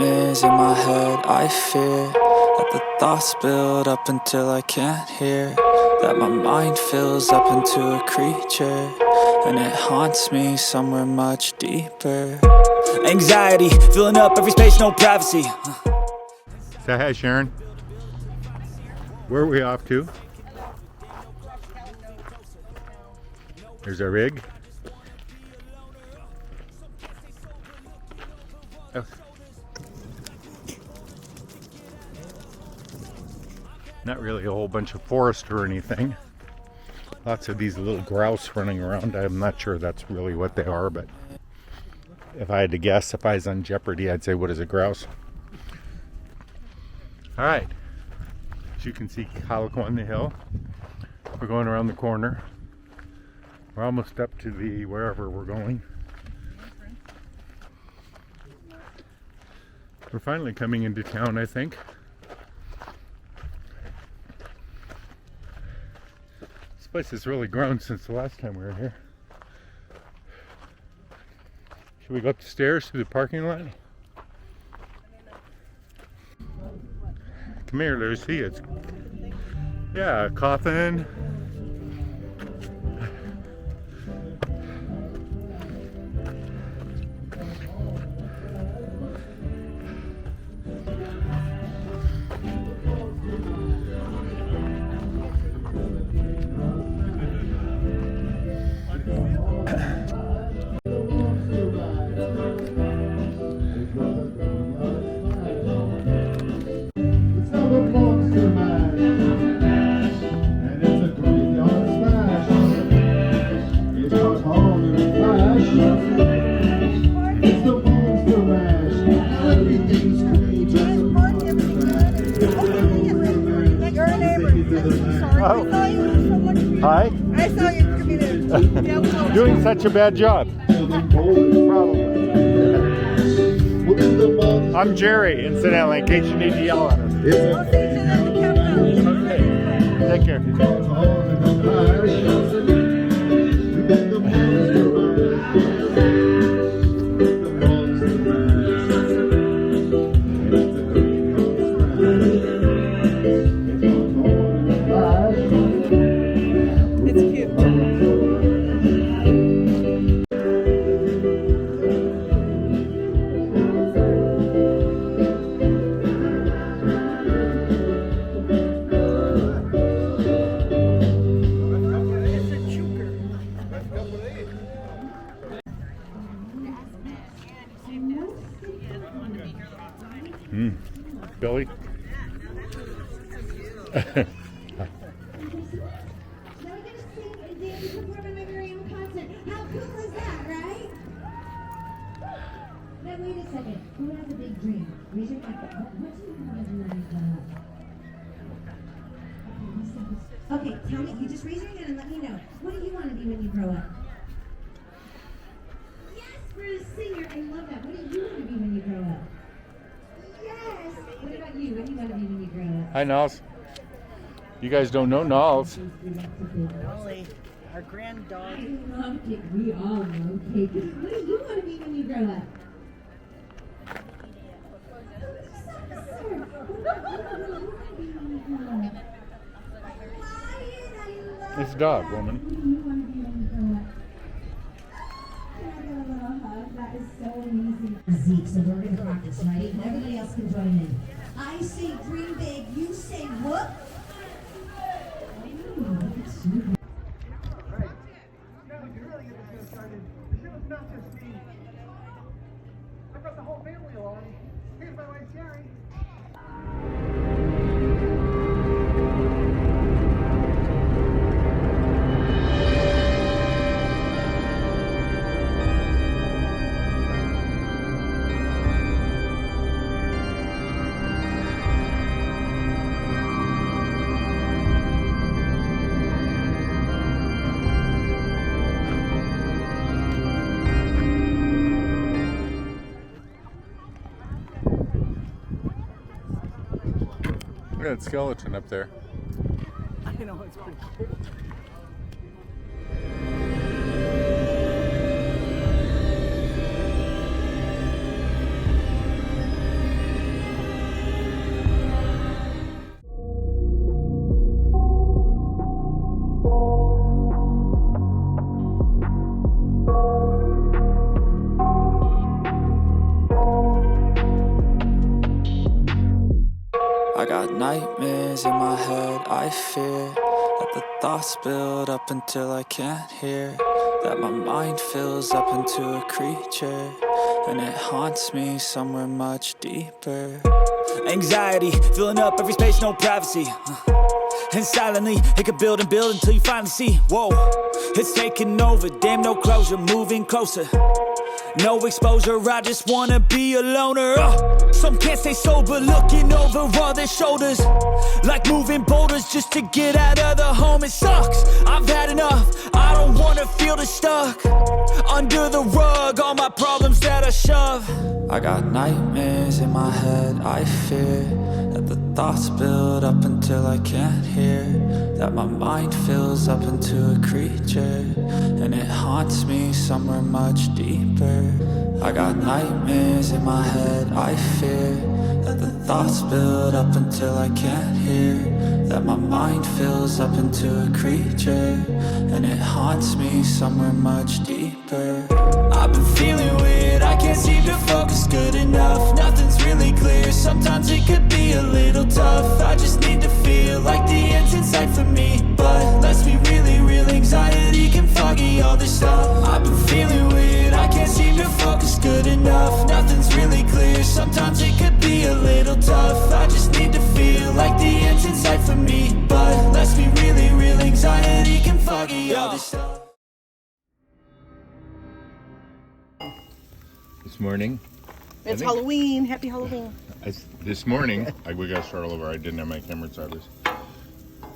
nightmares in my head. I fear that the thoughts build up until I can't hear, that my mind fills up into a creature, and it haunts me somewhere much deeper. Anxiety filling up every space, no privacy. Say hi, Sharon. Where are we off to? There's our rig. Oh. Not really a whole bunch of forest or anything. Lots of these little grouse running around. I'm not sure that's really what they are, but if I had to guess, if I was on Jeopardy, I'd say, what is a grouse? All right. As you can see, Calico on the hill. We're going around the corner. We're almost up to the wherever we're going. We're finally coming into town, I think. This place has really grown since the last time we were here. Should we go up the stairs to the parking lot? Come here, Lucy. It's, yeah, a coffin. Hi. I saw you coming Doing such a bad job. Probably. I'm Jerry, incidentally, in case you need to yell at us. Okay. Take care. Billie? Okay, tell me, you just raise your hand and let me know. What do you want to be when you grow up? Yes, we're a singer. I love that. What do you want to be when you grow up? Yes. What about you? What do you want to be when you grow up? Hi, Niles. You guys don't know Niles. Molly, our grand dog. I love cake. We all love cake. What do you want to be when you grow up? It's a dog, woman. That is so amazing. So we're going to practice, right? And everybody else can join in. I say dream big, you say whoop. I brought the whole family along. Here's my wife, Sherry. Look at that skeleton up there. I know, it's pretty cool. I got nightmares in my head, I fear that the thoughts build up until I can't hear, that my mind fills up into a creature, and it haunts me somewhere much deeper. Anxiety, filling up every space, no privacy. And silently, it could build and build until you finally see, whoa, it's taking over, damn no closure, moving closer. No exposure, I just wanna be a loner. Some can't stay sober, looking over all their shoulders, like moving boulders just to get out of the home. It sucks, I've had enough, I don't wanna feel the stuck under the rug, all my problems that I shove. I got nightmares in my head, I fear that the thoughts build up until I can't hear, that my mind fills up into a creature, and it haunts me somewhere much deeper. I got nightmares in my head, I fear that the thoughts build up until I can't hear, that my mind fills up into a creature, and it haunts me somewhere much deeper. I've been feeling weird, I can't seem to focus good enough, nothing's really clear, sometimes it could be a little tough. I just need to feel like the end's in sight for me, but let's be really real, anxiety can foggy all this stuff. I've been feeling weird, I can't seem to focus good enough, nothing's really clear, sometimes it could be a little tough. I just need to feel like the end's in sight for me, but let's be really real, anxiety can foggy all this stuff. This morning. It's Halloween. Happy Halloween. This morning, we got to start all over. I didn't have my camera starters.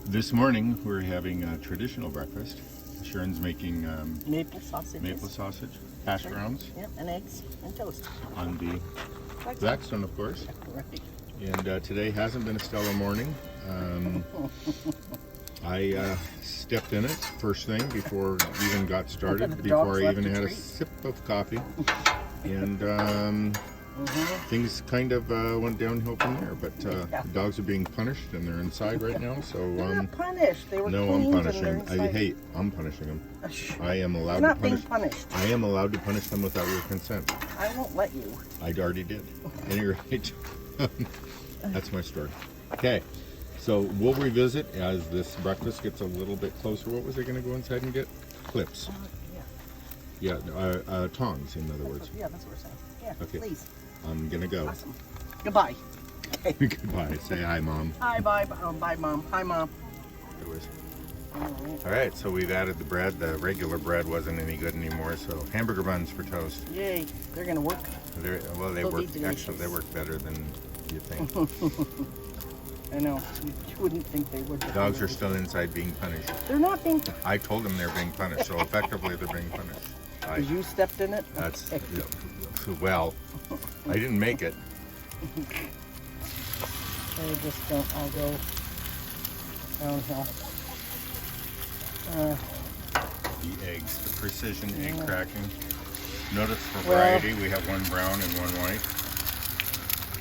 This morning, we're having a traditional breakfast. Sharon's making Maple sausage. hash browns Yep, and eggs and toast. on the Blackstone, of course. Right. And today hasn't been a stellar morning. I stepped in it first thing before we even got started, before I even had a sip of coffee. And things kind of went downhill from there. But the dogs are being punished and they're inside right now. So They're not punished. They were no, I'm cleaned and punishing. they're I'm punishing them. I am allowed They're to not being punish. punished. I am allowed to punish them without your consent. I won't let you. I already did. At any rate, that's my story. Okay, so we'll revisit as this breakfast gets a little bit closer. What was I going to go inside and get? Clips. Yeah, tongs, in other words. Yeah, that's what we're saying. Yeah, Okay. please. I'm going to go. Awesome. Goodbye. Goodbye. Say hi, Mom. Hi, bye. Bye, Mom. Hi, Mom. It was. All right, so we've added the bread. The regular bread wasn't any good anymore, so hamburger buns for toast. Yay. They're going to work. They They'll work. be Actually, they delicious. work better than you think. I know. You wouldn't think they would. The dogs are still inside being punished. They're not being... I told them they're being punished, so effectively they're being punished. You stepped in it? That's well. I didn't make it. They just don't all go downhill. The eggs, the precision egg cracking. Notice for Well- variety, we have one brown and one white.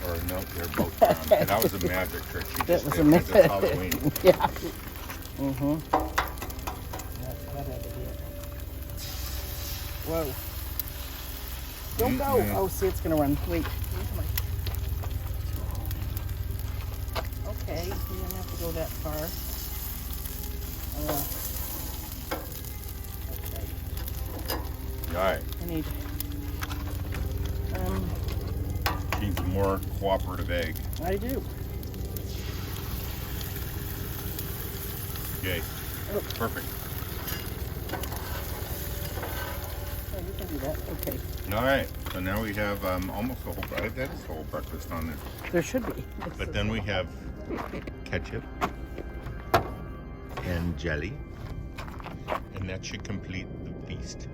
Or no, they're both brown. That was a magic trick she That just was did a because it's Halloween. Yeah. Mm-hmm. That's what I did. Whoa. Don't go. Mm-mm. Oh, see, it's going to run. Wait. Okay, you don't have to go that far. Okay. All right. I need... Needs a more cooperative egg. I do. Okay. Perfect. Oh, you can do that. Okay. All right. So now we have almost the whole. That is the whole breakfast on there. There should be. But then we have ketchup and jelly, and that should complete the feast.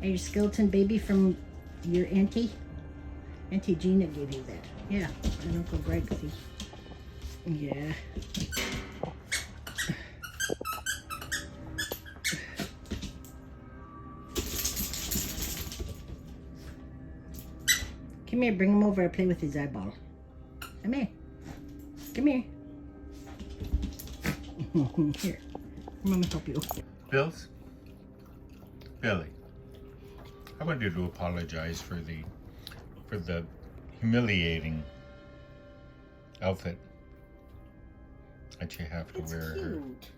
Are you skeleton baby from your auntie? Auntie Gina gave you that. Yeah, and Uncle Greg, see. Yeah. Come here, bring him over. I play with his eyeball. Come here. Come here. Here. Let me help you. Billie, I wanted to apologize for the humiliating outfit that you have to It's wear here. cute.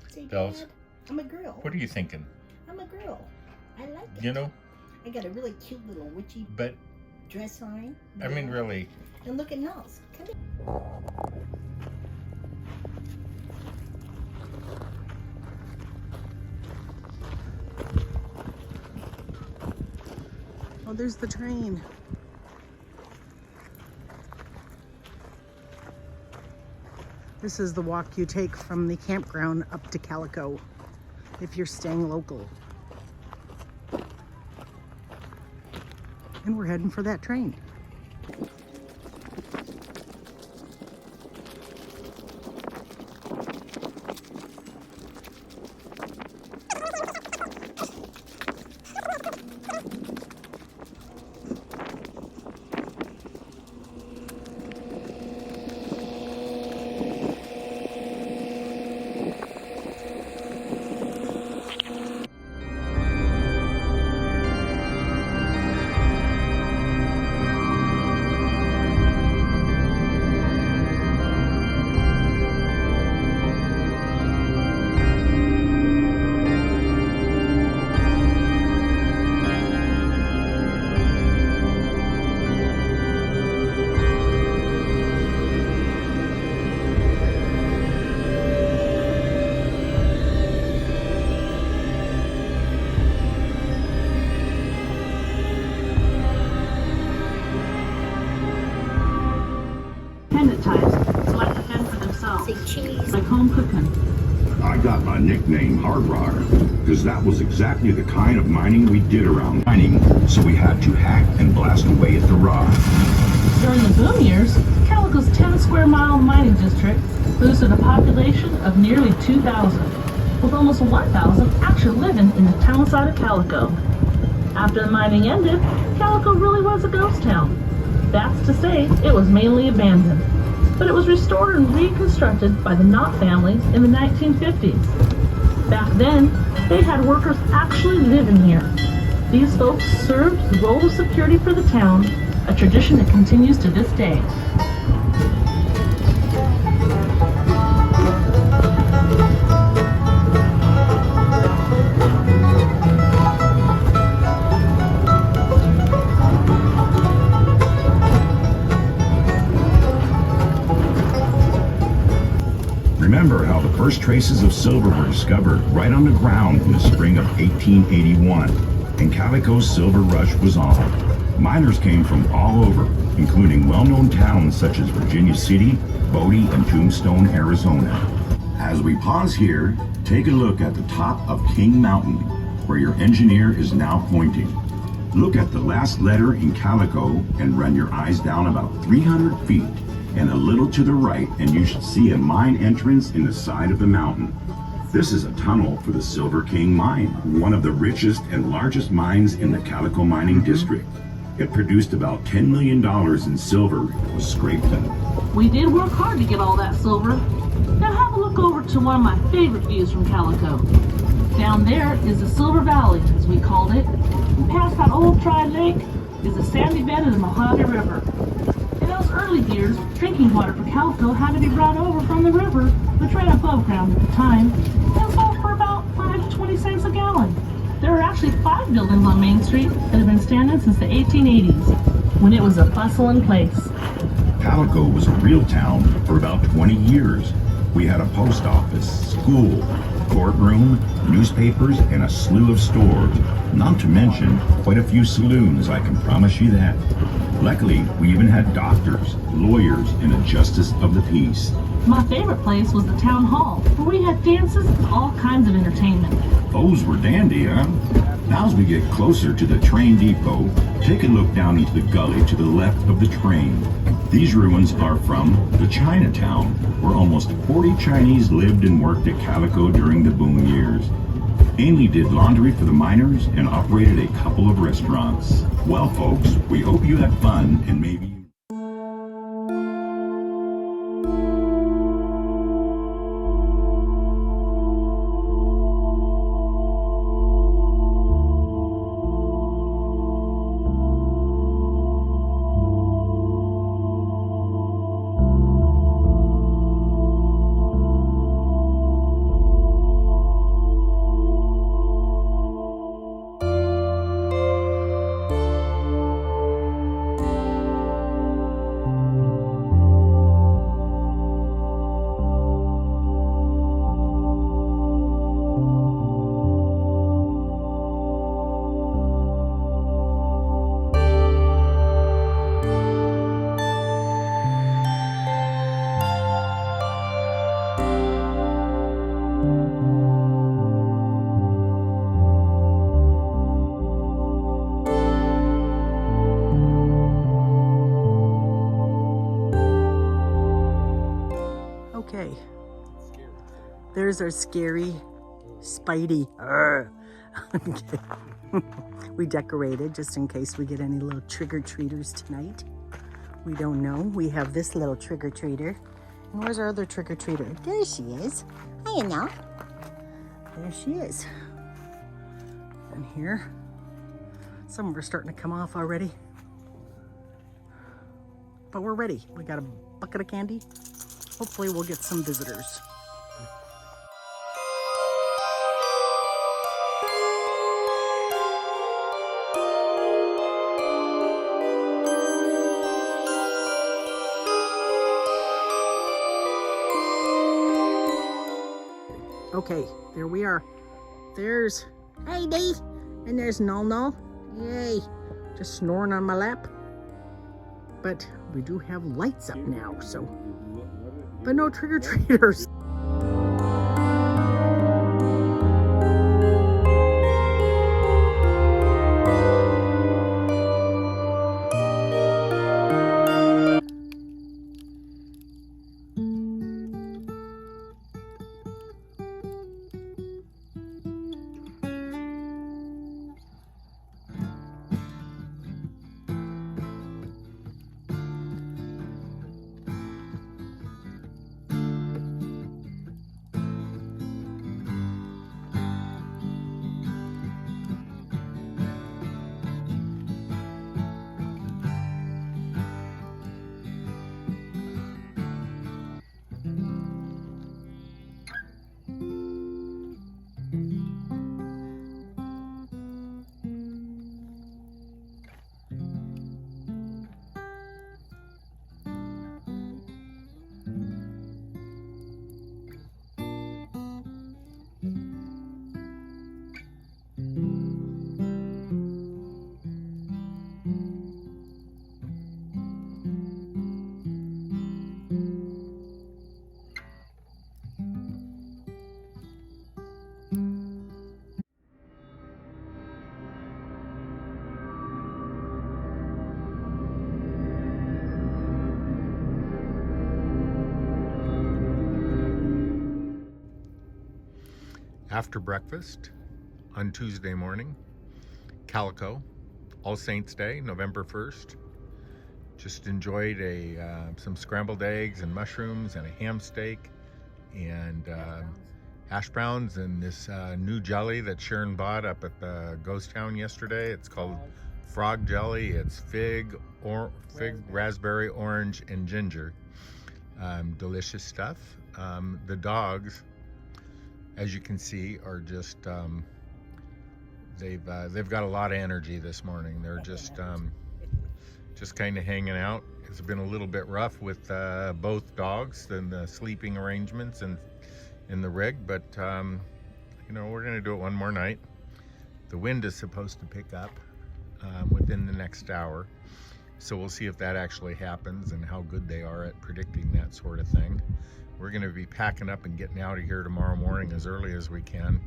Say, Bells, Dad, I'm a girl. what are you thinking? I'm a girl. I like it. You know, I got a really cute little witchy but dress on. I mean, really, And look at Nels. Come here. Oh, there's the train. This is the walk you take from the campground up to Calico if you're staying local. And we're heading for that train. Types, so I can fend for themselves. Say cheese. Like home cooking. I got my nickname Hard Rocker because that was exactly the kind of mining we did around mining, so we had to hack and blast away at the rock. During the boom years, Calico's 10 square mile mining district boasted a population of nearly 2,000, with almost 1,000 actually living in the town side of Calico. After the mining ended, Calico really was a ghost town. That's to say, it was mainly abandoned, but it was restored and reconstructed by the Knott family in the 1950s. Back then, they had workers actually living here. These folks served the role of security for the town, a tradition that continues to this day. Remember how the first traces of silver were discovered right on the ground in the spring of 1881, and Calico's silver rush was on. Miners came from all over, including well-known towns such as Virginia City, Bodie, and Tombstone, Arizona. As we pause here, take a look at the top of King Mountain, where your engineer is now pointing. Look at the last letter in Calico and run your eyes down about 300 feet and a little to the right, and you should see a mine entrance in the side of the mountain. This is a tunnel for the Silver King mine, one of the richest and largest mines in the Calico mining district. It produced about $10 million in silver was scraped up. We did work hard to get all that silver. Now have a look over to one of my favorite views from Calico. Down there is the Silver Valley, as we called it. And past that old dry lake is the sandy bed of the Mojave River. In those early years, drinking water for Calico had to be brought over from the river, which ran above ground at the time, and sold for about 5 to 20 cents a gallon. There are actually 5 buildings on Main Street that have been standing since the 1880s, when it was a bustling place. Calico was a real town for about 20 years. We had a post office, school, courtroom, newspapers, and a slew of stores. Not to mention quite a few saloons, I can promise you that. Luckily, we even had doctors, lawyers, and a justice of the peace. My favorite place was the town hall, where we had dances and all kinds of entertainment. Those were dandy, huh? Now as we get closer to the train depot, take a look down into the gully to the left of the train. These ruins are from the Chinatown, where almost 40 Chinese lived and worked at Calico during the boom years. Amy did laundry for the miners and operated a couple of restaurants. Well, folks, we hope you had fun and maybe There's our scary Spidey. Arr. Okay. We decorated just in case we get any little trick-or-treaters tonight. We don't know. We have this little trick-or-treater. And where's our other trick-or-treater? There she is. Hiya now. There she is. And here, some of them are starting to come off already. But we're ready. We got a bucket of candy. Hopefully we'll get some visitors. Okay, there we are. There's Heidi, and there's Null Null. Yay, just snoring on my lap. But we do have lights up now, so. But no trick-or-treaters. After breakfast on Tuesday morning, Calico, All Saints Day, November 1st. Just enjoyed some scrambled eggs and mushrooms and a ham steak and hash browns and this new jelly that Sharon bought up at the ghost town yesterday. It's called frog jelly. It's fig, raspberry, orange, and ginger. Delicious stuff. The dogs, as you can see, are just they've got a lot of energy this morning. They're just kind of hanging out. It's been a little bit rough with both dogs and the sleeping arrangements and in the rig, but you know, we're gonna do it one more night. The wind is supposed to pick up within the next hour, so we'll see if that actually happens and how good they are at predicting that sort of thing. We're going to be packing up and getting out of here tomorrow morning as early as we can.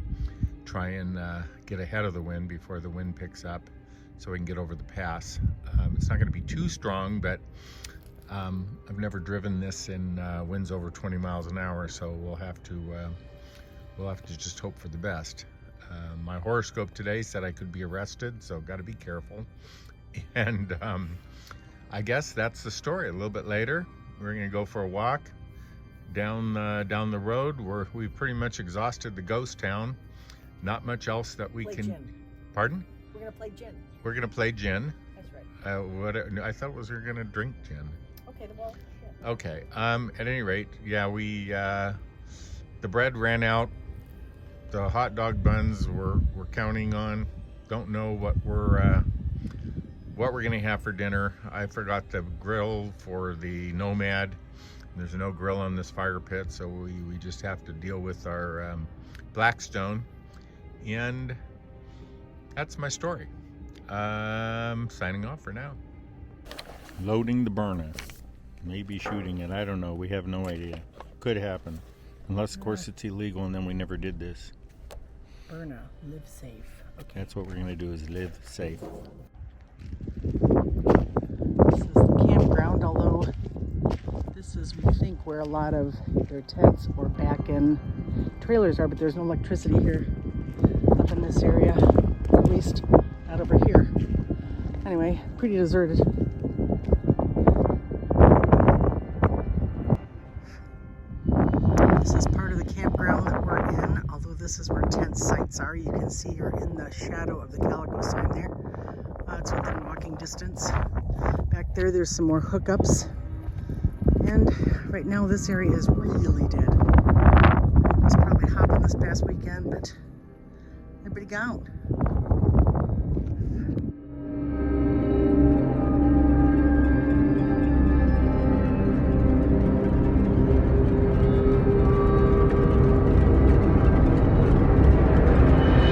Try and get ahead of the wind before the wind picks up so we can get over the pass. It's not going to be too strong, but I've never driven this in winds over 20 miles an hour, so we'll have to just hope for the best. My horoscope today said I could be arrested, so got to be careful. And I guess that's the story. A little bit later, we're going to go for a walk down the road. We've pretty much exhausted the ghost town. Not much else that we can. Gin. Pardon? We're gonna play gin. We're gonna play gin. That's right. What I thought was we were gonna drink gin. Okay. Well. Yeah. Okay. At any rate, yeah, we the bread ran out. The hot dog buns we're counting on. Don't know what we're gonna have for dinner. I forgot the grill for the Nomad. There's no grill on this fire pit, so we just have to deal with our Blackstone. And that's my story. Signing off for now. Loading the burner. Maybe shooting it. I don't know. We have no idea. Could happen. Unless, of course, it's illegal and then we never did this. Berna, live safe. Okay. That's what we're going to do, is live safe. This is the campground, although this is, we think, where a lot of their tents were back in trailers are, but there's no electricity here up in this area, at least not over here. Anyway, pretty deserted. This is part of the campground that we're in, although this is where tent sites are. You can see you're in the shadow of the Calico sign there. It's within walking distance. Back there, there's some more hookups. And right now, this area is really dead. I was probably hopping this past weekend, but everybody gone.